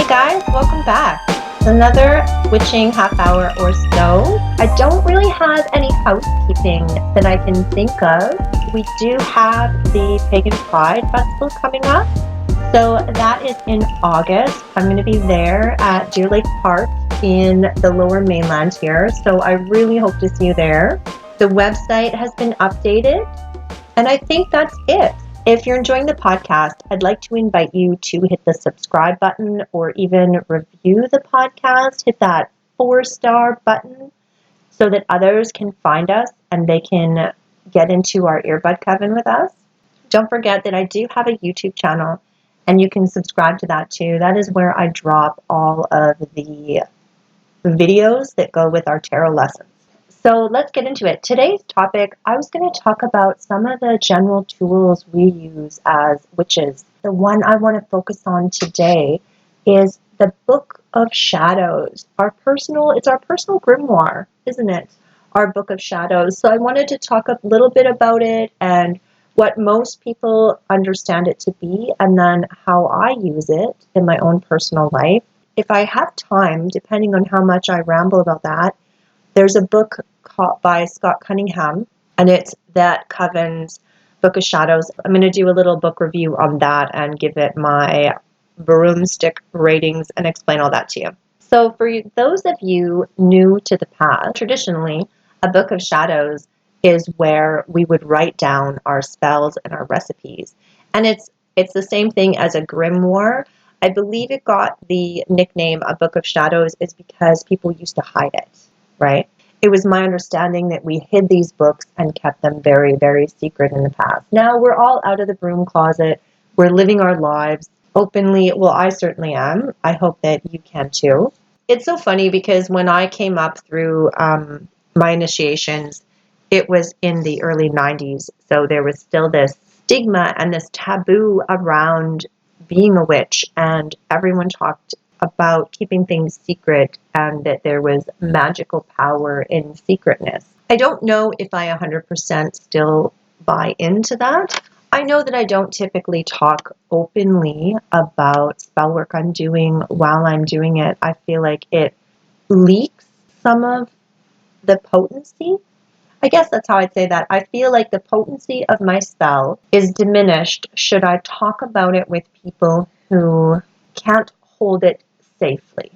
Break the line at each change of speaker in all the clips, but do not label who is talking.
Guys, welcome back. It's another witching half hour or so. I don't really have any housekeeping that I can think of. We do have the Pagan Pride Festival coming up. So that is in August. I'm going to be there at Deer Lake Park in the Lower Mainland here. So I really hope to see you there. The website has been updated. And I think that's it. If you're enjoying the podcast, I'd like to invite you to hit the subscribe button or even review the podcast. Hit that 4-star button so that others can find us and they can get into our earbud coven with us. Don't forget that I do have a YouTube channel and you can subscribe to that too. That is where I drop all of the videos that go with our tarot lessons. So let's get into it. Today's topic, I was going to talk about some of the general tools we use as witches. The one I want to focus on today is the Book of Shadows. It's our personal grimoire, isn't it? Our Book of Shadows. So I wanted to talk a little bit about it and what most people understand it to be, and then how I use it in my own personal life. If I have time, depending on how much I ramble about that, there's a book by Scott Cunningham, and it's that Coven's Book of Shadows. I'm going to do a little book review on that and give it my broomstick ratings and explain all that to you. So for those of you new to the path, traditionally, a Book of Shadows is where we would write down our spells and our recipes. And it's the same thing as a grimoire. I believe it got the nickname a Book of Shadows is because people used to hide it, right? It was my understanding that we hid these books and kept them very, very secret in the past. Now we're all out of the broom closet. We're living our lives openly. Well, I certainly am. I hope that you can too. It's so funny because when I came up through my initiations, it was in the early 90s. So there was still this stigma and this taboo around being a witch, and everyone talked about keeping things secret and that there was magical power in secretness. I don't know if I 100% still buy into that. I know that I don't typically talk openly about spell work I'm doing while I'm doing it. I feel like it leaks some of the potency. I guess that's how I'd say that. I feel like the potency of my spell is diminished should I talk about it with people who can't hold it safely,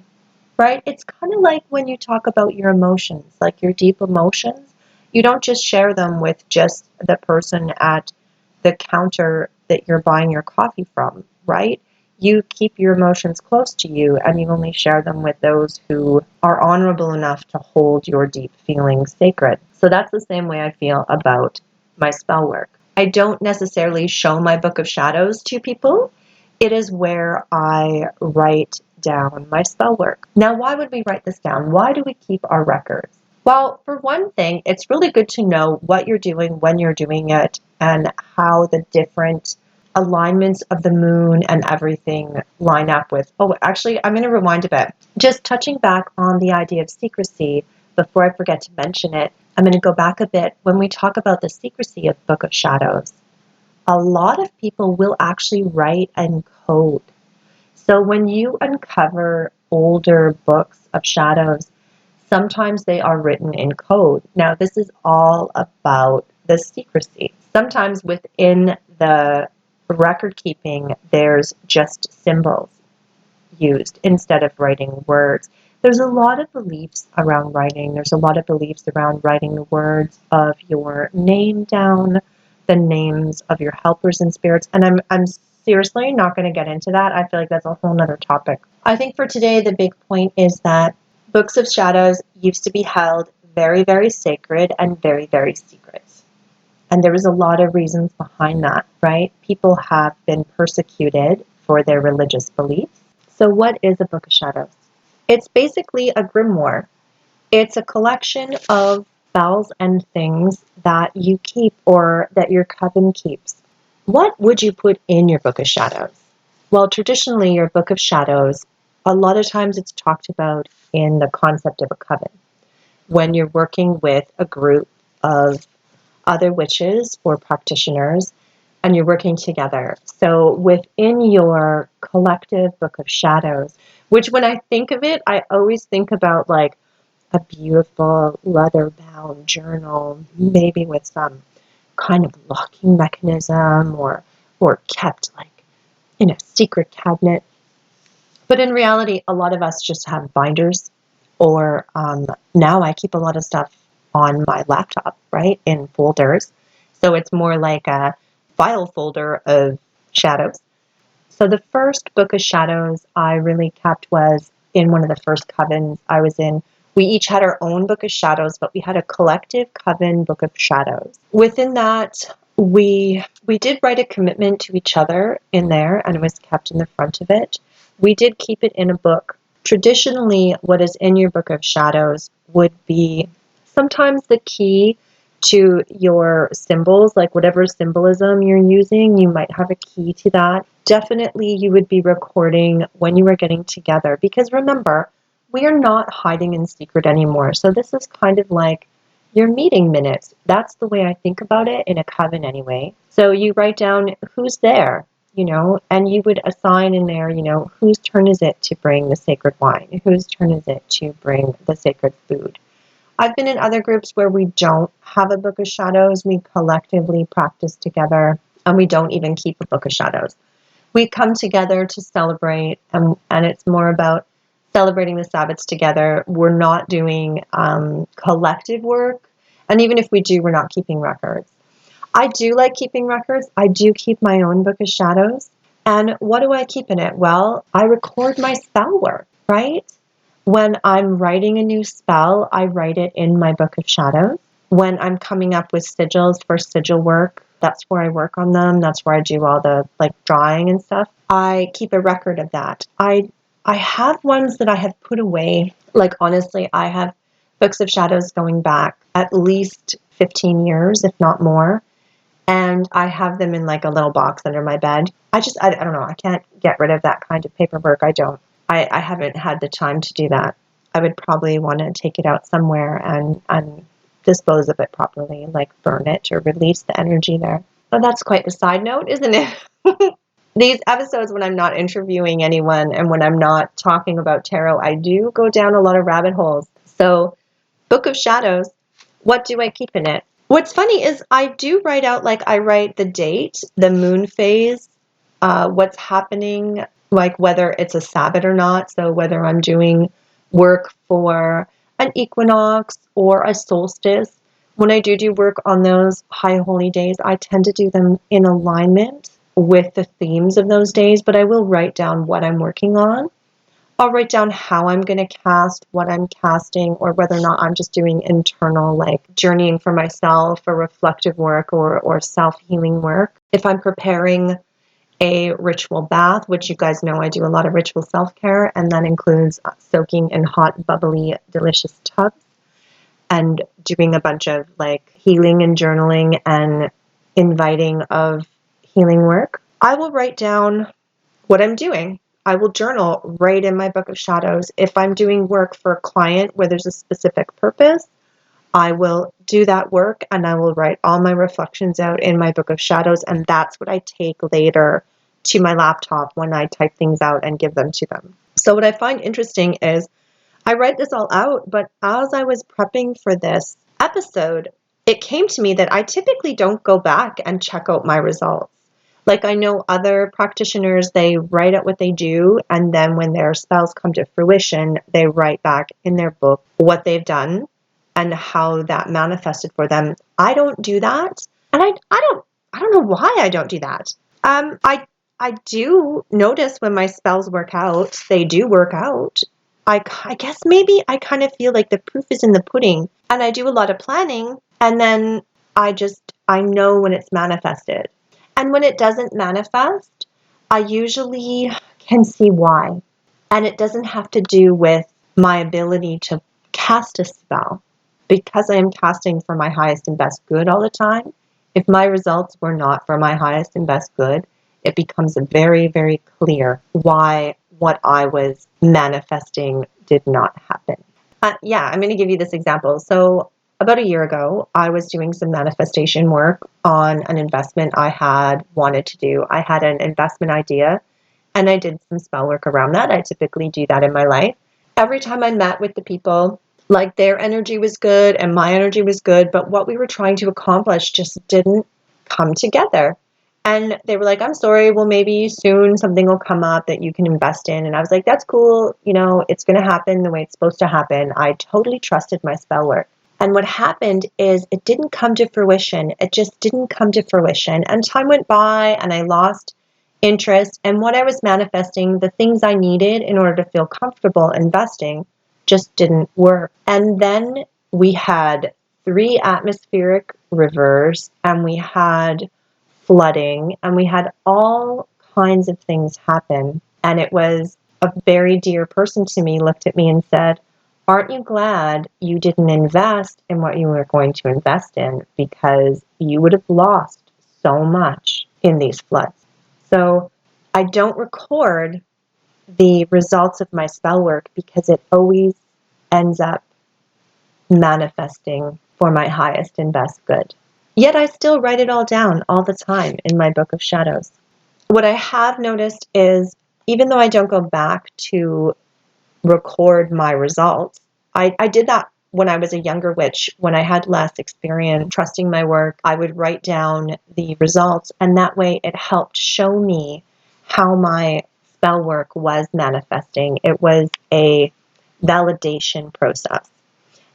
right? It's kind of like when you talk about your emotions, like your deep emotions. You don't just share them with just the person at the counter that you're buying your coffee from, right? You keep your emotions close to you and you only share them with those who are honorable enough to hold your deep feelings sacred. So that's the same way I feel about my spell work. I don't necessarily show my Book of Shadows to people. It is where I write down my spell work. Now, why would we write this down? Why do we keep our records? Well, for one thing, it's really good to know what you're doing, when you're doing it, and how the different alignments of the moon and everything line up with. Oh, actually, I'm going to rewind a bit. Just touching back on the idea of secrecy, before I forget to mention it, I'm going to go back a bit. When we talk about the secrecy of Book of Shadows, a lot of people will actually write in code. So when you uncover older books of shadows, sometimes they are written in code. Now, this is all about the secrecy. Sometimes within the record keeping, there's just symbols used instead of writing words. There's a lot of beliefs around writing. There's a lot of beliefs around writing the words of your name down, the names of your helpers and spirits. And I'm seriously not going to get into that. I feel like that's a whole nother topic. I think for today, the big point is that Books of Shadows used to be held very, very sacred and very, very secret. And there was a lot of reasons behind that, right? People have been persecuted for their religious beliefs. So what is a Book of Shadows? It's basically a grimoire. It's a collection of spells and things that you keep or that your coven keeps. What would you put in your Book of Shadows? Well, traditionally, your Book of Shadows, a lot of times it's talked about in the concept of a coven. When you're working with a group of other witches or practitioners and you're working together. So within your collective Book of Shadows, which when I think of it, I always think about like a beautiful leather-bound journal, maybe with some kind of locking mechanism or kept like in a secret cabinet. But in reality, a lot of us just have binders, or now I keep a lot of stuff on my laptop, right, in folders. So it's more like a file folder of shadows. So the first Book of Shadows I really kept was in one of the first covens I was in. We each had our own Book of Shadows, but we had a collective coven Book of Shadows. Within that, we did write a commitment to each other in there, and it was kept in the front of it. We did keep it in a book. Traditionally, what is in your Book of Shadows would be sometimes the key to your symbols, like whatever symbolism you're using, you might have a key to that. Definitely you would be recording when you are getting together, because remember, we are not hiding in secret anymore. So this is kind of like your meeting minutes. That's the way I think about it in a coven anyway. So you write down who's there, and you would assign in there, whose turn is it to bring the sacred wine? Whose turn is it to bring the sacred food? I've been in other groups where we don't have a Book of Shadows. We collectively practice together, and we don't even keep a Book of Shadows. We come together to celebrate, and it's more about celebrating the Sabbats together. We're not doing collective work, and even if we do, we're not keeping records. I do like keeping records. I do keep my own Book of Shadows. And what do I keep in it? Well, I record my spell work, right? When I'm writing a new spell, I write it in my Book of Shadows. When I'm coming up with sigils for sigil work, that's where I work on them. That's where I do all the drawing and stuff. I keep a record of that. I have ones that I have put away. Honestly, I have Books of Shadows going back at least 15 years, if not more. And I have them in a little box under my bed. I don't know. I can't get rid of that kind of paperwork. I don't. I haven't had the time to do that. I would probably want to take it out somewhere and dispose of it properly, burn it or release the energy there. But that's quite the side note, isn't it? These episodes, when I'm not interviewing anyone and when I'm not talking about tarot, I do go down a lot of rabbit holes. So, Book of Shadows, what do I keep in it? What's funny is I do write out, I write the date, the moon phase, what's happening, whether it's a Sabbath or not. So whether I'm doing work for an equinox or a solstice. When I do work on those high holy days, I tend to do them in alignment with the themes of those days, but I will write down what I'm working on. I'll write down how I'm going to cast, what I'm casting, or whether or not I'm just doing internal, journeying for myself or reflective work or self-healing work. If I'm preparing a ritual bath, which you guys know I do a lot of ritual self-care, and that includes soaking in hot, bubbly, delicious tubs and doing a bunch of healing and journaling and inviting of healing work. I will write down what I'm doing. I will journal right in my Book of Shadows. If I'm doing work for a client where there's a specific purpose, I will do that work and I will write all my reflections out in my Book of Shadows, and that's what I take later to my laptop when I type things out and give them to them. So what I find interesting is I write this all out, but as I was prepping for this episode, it came to me that I typically don't go back and check out my results. I know other practitioners, they write out what they do, and then when their spells come to fruition, they write back in their book what they've done and how that manifested for them. I don't do that, and I don't know why I don't do that. I do notice when my spells work out, they do work out. I guess maybe I kind of feel like the proof is in the pudding, and I do a lot of planning, and then I just I know when it's manifested. And when it doesn't manifest, I usually can see why. And it doesn't have to do with my ability to cast a spell. Because I am casting for my highest and best good all the time, if my results were not for my highest and best good, it becomes very, very clear why what I was manifesting did not happen. I'm going to give you this example. So about a year ago, I was doing some manifestation work on an investment I had wanted to do. I had an investment idea and I did some spell work around that. I typically do that in my life. Every time I met with the people, like their energy was good and my energy was good, but what we were trying to accomplish just didn't come together. And they were like, I'm sorry, well, maybe soon something will come up that you can invest in. And I was like, that's cool. It's going to happen the way it's supposed to happen. I totally trusted my spell work. And what happened is it didn't come to fruition. It just didn't come to fruition. And time went by and I lost interest. And what I was manifesting, the things I needed in order to feel comfortable investing, just didn't work. And then we had 3 atmospheric rivers and we had flooding and we had all kinds of things happen. And it was a very dear person to me looked at me and said, aren't you glad you didn't invest in what you were going to invest in, because you would have lost so much in these floods. So I don't record the results of my spell work because it always ends up manifesting for my highest and best good. Yet I still write it all down all the time in my book of shadows. What I have noticed is, even though I don't go back to record my results, I did that when I was a younger witch, when I had less experience trusting my work. I would write down the results, and that way it helped show me how my spell work was manifesting. It was a validation process.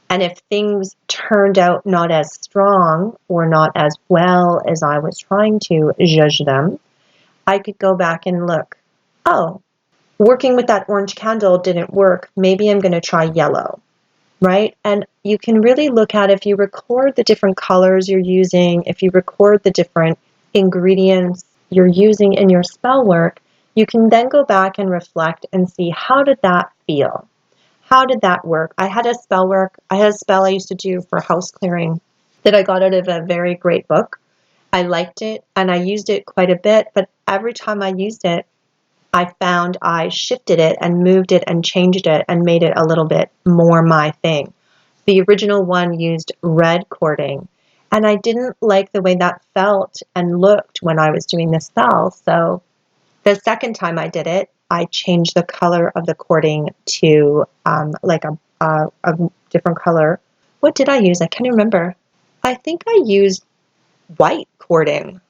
And if things turned out not as strong or not as well as I was trying to judge them, I could go back and look, oh, working with that orange candle didn't work. Maybe I'm going to try yellow, right? And you can really look at, if you record the different colors you're using, if you record the different ingredients you're using in your spell work, you can then go back and reflect and see, how did that feel? How did that work? I had a spell I used to do for house clearing that I got out of a very great book. I liked it and I used it quite a bit, but every time I used it, I found I shifted it and moved it and changed it and made it a little bit more my thing. The original one used red cording, and I didn't like the way that felt and looked when I was doing the spell. So the second time I did it, I changed the color of the cording to like a different color. What did I use? I can't remember. I think I used white cording.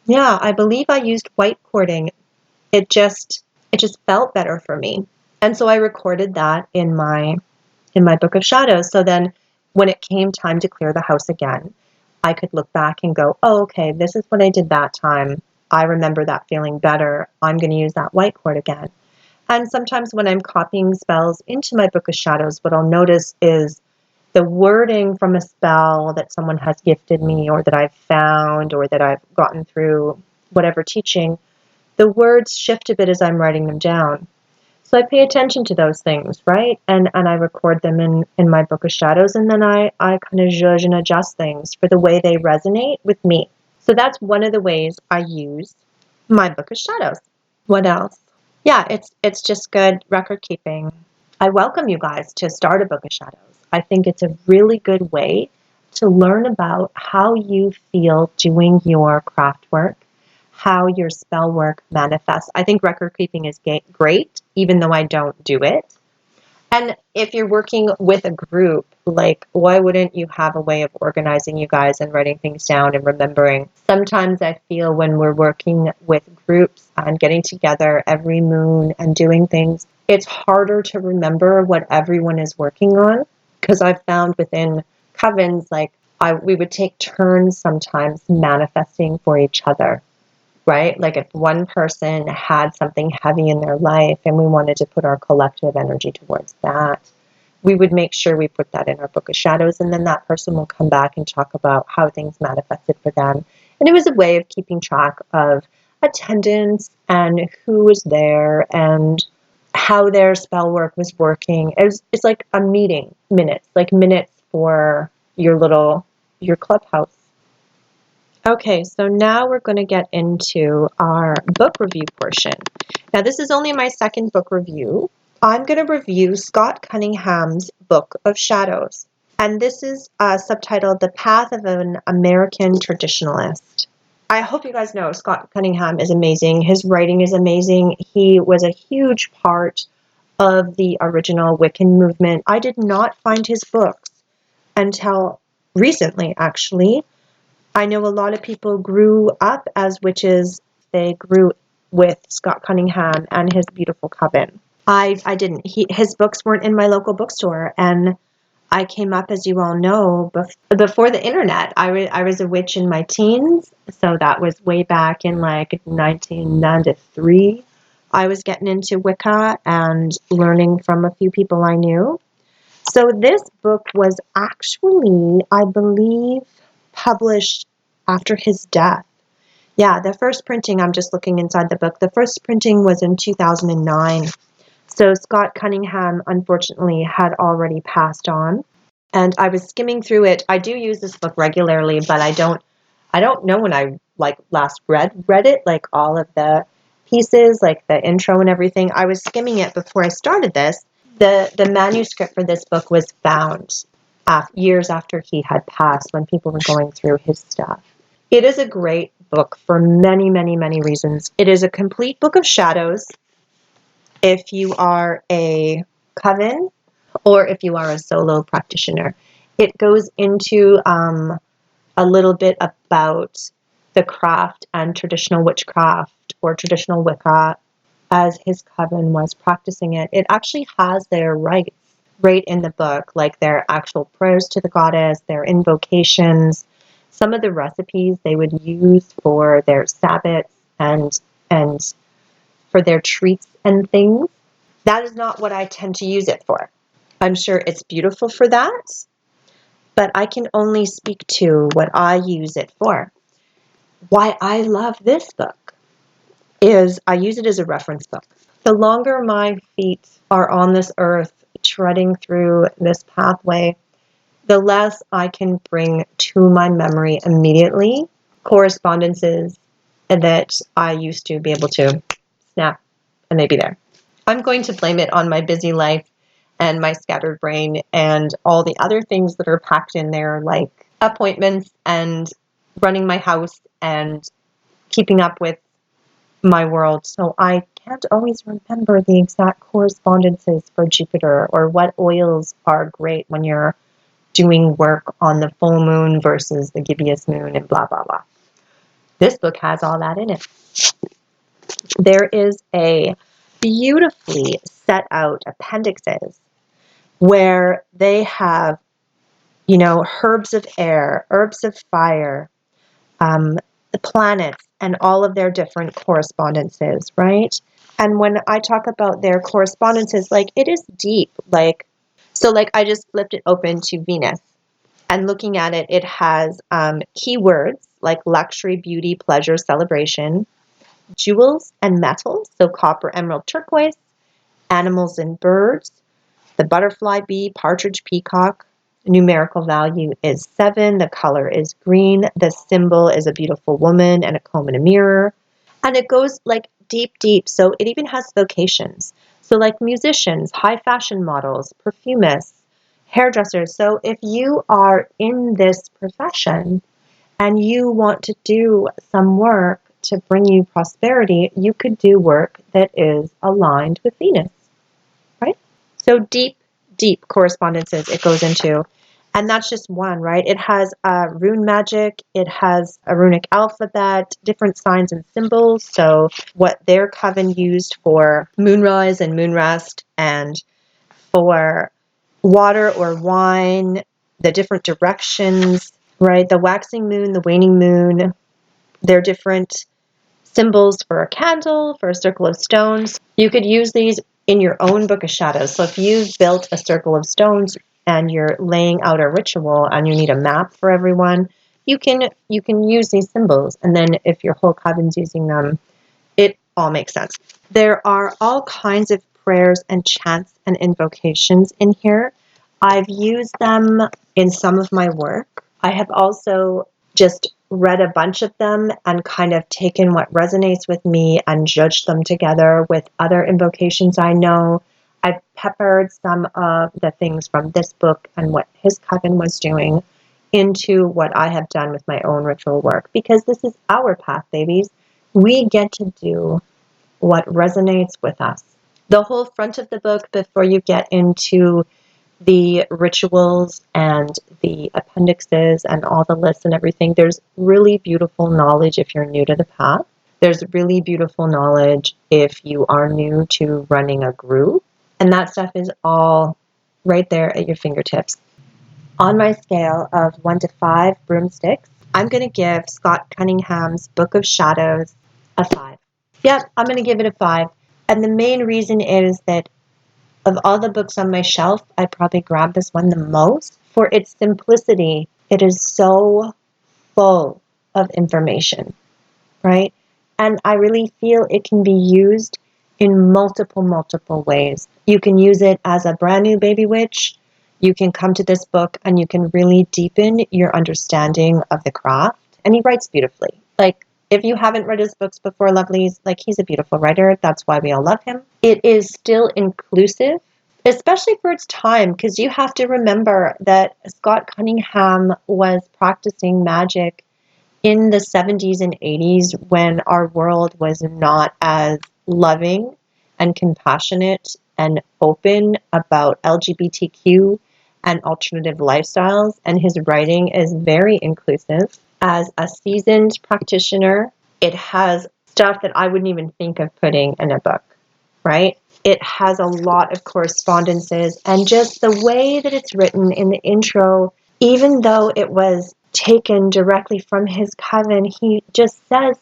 Yeah, I believe I used white cording. It just felt better for me. And so I recorded that in my book of shadows. So then when it came time to clear the house again, I could look back and go, oh, okay, this is what I did that time. I remember that feeling better. I'm going to use that white cord again. And sometimes when I'm copying spells into my book of shadows, what I'll notice is the wording from a spell that someone has gifted me, or that I've found, or that I've gotten through whatever teaching, the words shift a bit as I'm writing them down. So I pay attention to those things, right? And I record them in my book of shadows, and then I kind of judge and adjust things for the way they resonate with me. So that's one of the ways I use my book of shadows. What else? Yeah, it's just good record keeping. I welcome you guys to start a book of shadows. I think it's a really good way to learn about how you feel doing your craft work, how your spell work manifests. I think record keeping is great, even though I don't do it. And if you're working with a group, like, why wouldn't you have a way of organizing you guys and writing things down and remembering? Sometimes I feel when we're working with groups and getting together every moon and doing things, it's harder to remember what everyone is working on. Because I've found within covens, like, we would take turns sometimes manifesting for each other. Right? Like if one person had something heavy in their life and we wanted to put our collective energy towards that, we would make sure we put that in our book of shadows, and then that person will come back and talk about how things manifested for them. And it was a way of keeping track of attendance and who was there and how their spell work was working. It's like a meeting minutes, like minutes for your clubhouse. Okay, so now we're going to get into our book review portion. Now, this is only my second book review. I'm going to review Scott Cunningham's Book of Shadows, and this is subtitled The Path of an American Traditionalist. I hope you guys know Scott Cunningham is amazing. His writing is amazing. He was a huge part of the original Wiccan movement. I did not find his books until recently, actually. I know a lot of people grew up as witches. They grew with Scott Cunningham and his beautiful coven. I didn't. His books weren't in my local bookstore, and I came up, as you all know, before the internet. I was a witch in my teens, so that was way back in like 1993. I was getting into Wicca and learning from a few people I knew. So this book was actually, I believe, published after his death. Yeah, the first printing, I'm just looking inside the book, the first printing was in 2009. So Scott Cunningham, unfortunately, had already passed on. And I was skimming through it. I do use this book regularly, but I don't know when I last read it, like all of the pieces, like the intro and everything. I was skimming it before I started this. The manuscript for this book was found years after he had passed, when people were going through his stuff. It is a great book for many, many, many reasons. It is a complete book of shadows if you are a coven or if you are a solo practitioner. It goes into a little bit about the craft and traditional witchcraft or traditional Wicca as his coven was practicing it. It actually has their rites right in the book, like their actual prayers to the goddess, their invocations, some of the recipes they would use for their sabbats and for their treats and things. That is not what I tend to use it for. I'm sure it's beautiful for that, but I can only speak to what I use it for. Why I love this book is I use it as a reference book. The longer my feet are on this earth, treading through this pathway, the less I can bring to my memory immediately correspondences that I used to be able to snap and they'd be there. I'm going to blame it on my busy life and my scattered brain and all the other things that are packed in there, like appointments and running my house and keeping up with my world. So I can't always remember the exact correspondences for Jupiter or what oils are great when you're doing work on the full moon versus the gibbous moon and blah, blah, blah. This book has all that in it. There is a beautifully set out appendixes where they have, herbs of air, herbs of fire, the planets, and all of their different correspondences, right? And when I talk about their correspondences, it is deep. I just flipped it open to Venus. And looking at it, it has keywords like luxury, beauty, pleasure, celebration, jewels and metals, so copper, emerald, turquoise, animals and birds, the butterfly, bee, partridge, peacock. Numerical value is 7. The color is green. The symbol is a beautiful woman and a comb and a mirror. And it goes deep, deep. So it even has vocations. So musicians, high fashion models, perfumists, hairdressers. So if you are in this profession and you want to do some work to bring you prosperity, you could do work that is aligned with Venus, right? So deep, deep correspondences it goes into. And that's just one, right? It has rune magic. It has a runic alphabet, different signs and symbols. So what their coven used for moonrise and moonrest, and for water or wine, the different directions, right? The waxing moon, the waning moon, they're different symbols for a candle, for a circle of stones. You could use these in your own book of shadows. So if you've built a circle of stones and you're laying out a ritual and you need a map for everyone, you can use these symbols. And then if your whole coven's using them, it all makes sense. There are all kinds of prayers and chants and invocations in here. I've used them in some of my work. I have also just read a bunch of them and kind of taken what resonates with me and judged them together with other invocations I know. I've peppered some of the things from this book and what his coven was doing into what I have done with my own ritual work, because this is our path, babies. We get to do what resonates with us. The whole front of the book, before you get into the rituals and the appendixes and all the lists and everything, there's really beautiful knowledge if you're new to the path. There's really beautiful knowledge if you are new to running a group. And that stuff is all right there at your fingertips. On my scale of 1 to 5 broomsticks, I'm going to give Scott Cunningham's Book of Shadows a 5. Yep, I'm going to give it a 5. And the main reason is that of all the books on my shelf, I probably grabbed this one the most for its simplicity. It is so full of information, right? And I really feel it can be used in multiple ways. You can use it as a brand new baby witch. You can come to this book and you can really deepen your understanding of the craft. And he writes beautifully. Like, if you haven't read his books before, lovelies, like, he's a beautiful writer. That's why we all love him. It is still inclusive, especially for its time, because you have to remember that Scott Cunningham was practicing magic in the 70s and 80s when our world was not as loving and compassionate and open about LGBTQ and alternative lifestyles. And his writing is very inclusive. As a seasoned practitioner, it has stuff that I wouldn't even think of putting in a book, right? It has a lot of correspondences, and just the way that it's written in the intro, even though it was taken directly from his coven, he just says,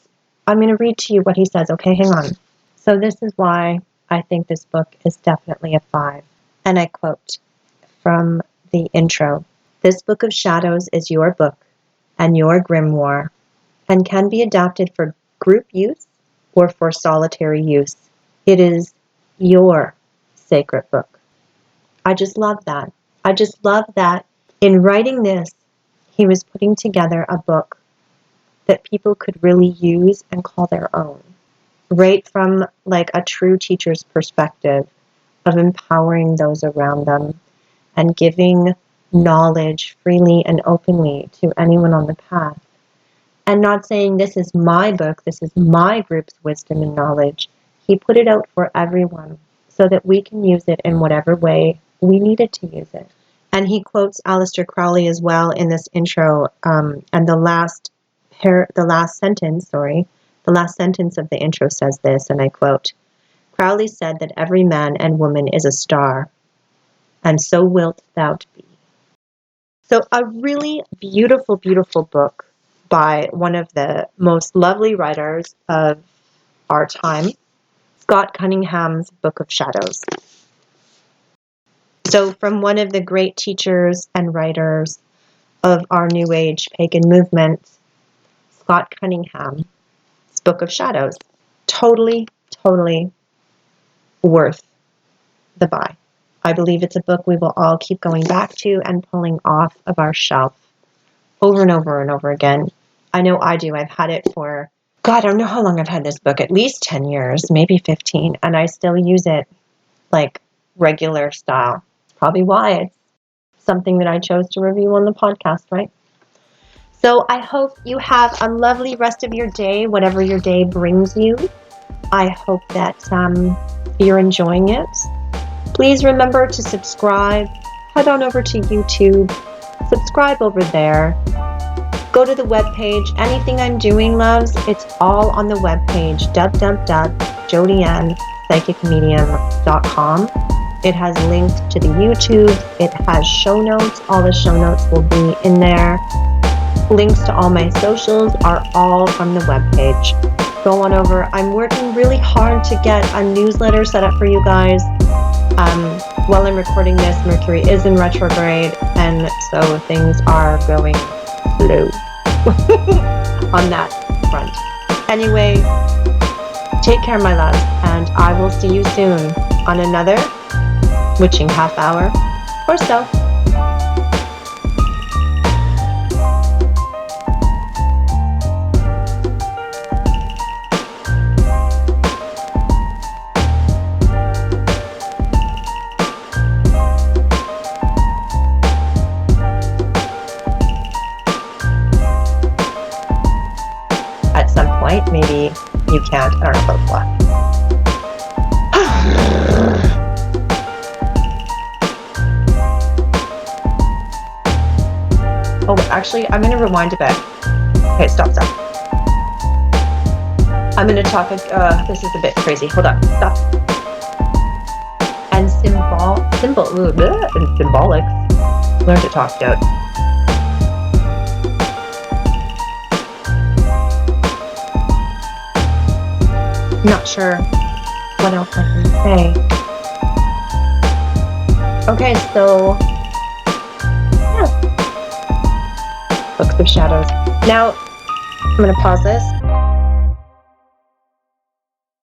I'm going to read to you what he says. Okay, hang on. So this is why I think this book is definitely a 5. And I quote from the intro, "This Book of Shadows is your book and your grimoire, and can be adapted for group use or for solitary use. It is your sacred book." I just love that. I just love that in writing this, he was putting together a book that people could really use and call their own, right from like a true teacher's perspective of empowering those around them and giving knowledge freely and openly to anyone on the path. And not saying this is my book, this is my group's wisdom and knowledge. He put it out for everyone so that we can use it in whatever way we needed to use it. And he quotes Aleister Crowley as well in this intro. And the last sentence of the intro says this, and I quote, "Crowley said that every man and woman is a star, and so wilt thou be." So a really beautiful, beautiful book by one of the most lovely writers of our time, Scott Cunningham's Book of Shadows. So from one of the great teachers and writers of our New Age pagan movement, Scott Cunningham's Book of Shadows. Totally worth the buy. I believe it's a book we will all keep going back to and pulling off of our shelf over and over and over again. I know I do. I've had it for, God, I don't know how long I've had this book, at least 10 years, maybe 15, and I still use it like regular style. Probably why it's something that I chose to review on the podcast, right? So I hope you have a lovely rest of your day, whatever your day brings you. I hope that you're enjoying it. Please remember to subscribe. Head on over to YouTube. Subscribe over there. Go to the webpage. Anything I'm doing, loves, it's all on the webpage, www.jodiannpsychicmedium.com. It has links to the YouTube. It has show notes. All the show notes will be in there. Links to all my socials are all from the webpage. Go on over. I'm working really hard to get a newsletter set up for you guys. While I'm recording this, Mercury is in retrograde, and so things are going slow on that front. Anyway, take care, my love, and I will see you soon on another witching half hour or so. At some point, maybe you can't. I don't know about what. Oh, actually, I'm going to rewind a bit. Okay, stop. I'm going to talk, this is a bit crazy. Hold on, stop. And symbolic. Learn to talk out. Not sure what else I can say. Okay, so yeah. Books of Shadows. Now, I'm going to pause this.